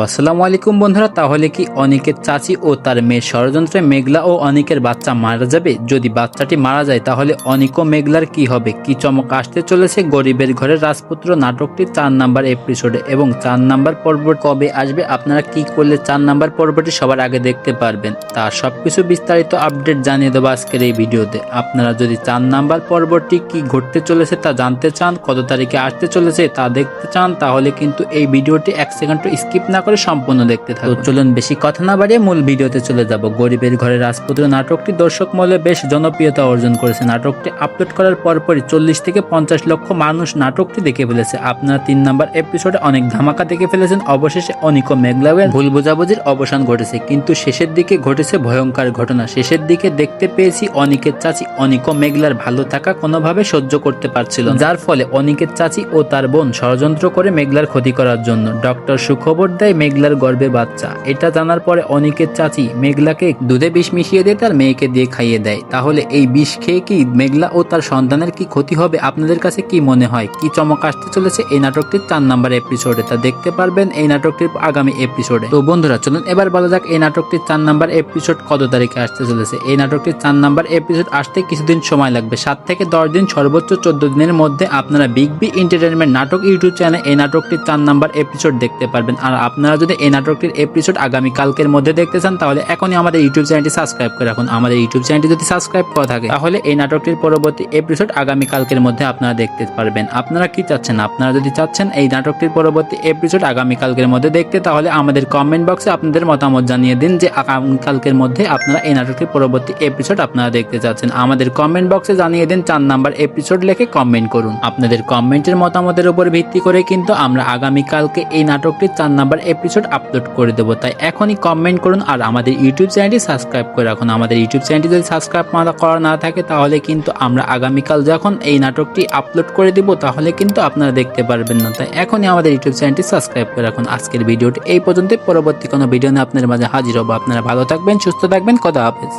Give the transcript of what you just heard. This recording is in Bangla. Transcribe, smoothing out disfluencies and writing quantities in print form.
আসসালামু আলাইকুম বন্ধুরা। তাহলে কি অনিকের চাচি ও তার মেয়ের ষড়যন্ত্রে মেঘলা ও অনিকের বাচ্চা মারা যাবে? যদি বাচ্চাটি মারা যায় তাহলে অনিক ও মেঘলার কি হবে? কি চমক আসতে চলেছে গরিবের ঘরের রাজপুত্র নাটকটির 4 নাম্বার এপিসোডে এবং 4 নাম্বার পর্ব কবে আসবে, আপনারা কি করলে 4 নাম্বার পর্বটি সবার আগে দেখতে পারবেন, তার সবকিছু বিস্তারিত আপডেট জানিয়ে দেবো আজকের এই ভিডিওতে। আপনারা যদি 4 নাম্বার পর্বটি কি ঘটতে চলেছে তা জানতে চান, কত তারিখে আসতে চলেছে তা দেখতে চান, তাহলে কিন্তু এই ভিডিওটি 1 সেকেন্ড স্কিপ না করে সম্পূর্ণ দেখতে থাকুন। চলুন বেশি কথা না বাড়িয়ে মূল ভিডিওতে চলে যাব। গরিবের ঘরের রাজপুত্র নাটকটি দর্শক মহলে বেশ জনপ্রিয়তা অর্জন করেছে। নাটকটি আপলোড করার পরপরই 40 থেকে 50 লক্ষ মানুষ নাটকটি দেখে ফেলেছে। আপনারা 3 নাম্বার এপিসোডে অনেক ধামাকা দেখে ফেলেছেন। অবশেষে অনিক ও মেঘলার ভুল বোঝাবুঝির অবসান ঘটেছে, কিন্তু শেষের দিকে ঘটেছে ভয়ঙ্কর ঘটনা। শেষের দিকে দেখতে পেয়েছি অনিকের চাচি অনিক ও মেঘলার ভালো থাকা কোনোভাবে সহ্য করতে পারছিল না, যার ফলে অনিকের চাচি ও তার বোন ষড়যন্ত্র করে মেঘলার ক্ষতি করার জন্য ডক্টর সুখবর দেয় মেঘলার গর্ভে বাচ্চা। এটা জানার পরে অনিকের চাচি মেঘলাকে দুধে বিষ মিশিয়ে দিয়ে তার মেয়েকে দিয়ে খাইয়ে দেয়। তাহলে এই বিষ খেয়ে কি মেঘলা ও তার সন্তানের কি ক্ষতি হবে? আপনাদের কাছে কি মনে হয়? কি চমক আসতে চলেছে এই নাটকটির 4 নাম্বার এপিসোডে, তা দেখতে পারবেন এই নাটকটির আগামী এপিসোডে। তো বন্ধুরা চলুন এবার বলা যাক এই নাটকটির 4 নাম্বার এপিসোড কত তারিখে আসতে চলেছে। এই নাটকটির 4 নাম্বার এপিসোড আসতে কিছুদিন সময় লাগবে, 7 থেকে 10 দিন, সর্বোচ্চ 14 দিনের মধ্যে আপনারা বিগ বি এন্টারটেইনমেন্ট নাটক ইউটিউব চ্যানেলে এই নাটকটির 4 নাম্বার এপিসোড দেখতে পারবেন। আর আপনারা যদি এই নাটকটির এপিসোড আগামী কালকের মধ্যে দেখতে চান তাহলে এখনই আমাদের ইউটিউব চ্যানেলটি সাবস্ক্রাইব করে রাখুন। আমাদের ইউটিউব চ্যানেলটি যদি সাবস্ক্রাইব করা থাকে তাহলে এই নাটকটির পরবর্তী এপিসোড আগামী কালকের মধ্যে আপনারা দেখতে পারবেন। আপনারা কি চাচ্ছেন? আপনারা যদি চাচ্ছেন এই নাটকটির পরবর্তী এপিসোড আগামী কালকের মধ্যে দেখতে, তাহলে আমাদের কমেন্ট বক্সে আপনাদের মতামত জানিয়ে দিন যে আগামী কালকের মধ্যে আপনারা এই নাটকটির পরবর্তী এপিসোড আপনারা দেখতে চাচ্ছেন। আমাদের কমেন্ট বক্সে জানিয়ে দিন, 4 নাম্বার এপিসোড লিখে কমেন্ট করুন। আপনাদের কমেন্টের মতামতের উপর ভিত্তি করে কিন্তু আমরা আগামী কালকে এই নাটকটির 4 নাম্বার এপিসোড আপলোড করে দেবো। তাই এখনই কমেন্ট করুন আর আমাদের ইউটিউব চ্যানেলটি সাবস্ক্রাইব করে রাখুন। আমাদের ইউটিউব চ্যানেলটি যদি সাবস্ক্রাইব করা না থাকে তাহলে কিন্তু আমরা আগামীকাল যখন এই নাটকটি আপলোড করে দিব তাহলে কিন্তু আপনারা দেখতে পারবেন না। তাই এখনই আমাদের ইউটিউব চ্যানেলটি সাবস্ক্রাইব করে রাখুন। আজকের ভিডিওটি এই পর্যন্ত, পরবর্তী কোনো ভিডিও নিয়ে আপনাদের মাঝে হাজির হবো। আপনারা ভালো থাকবেন, সুস্থ থাকবেন, খোদা হাফেজ।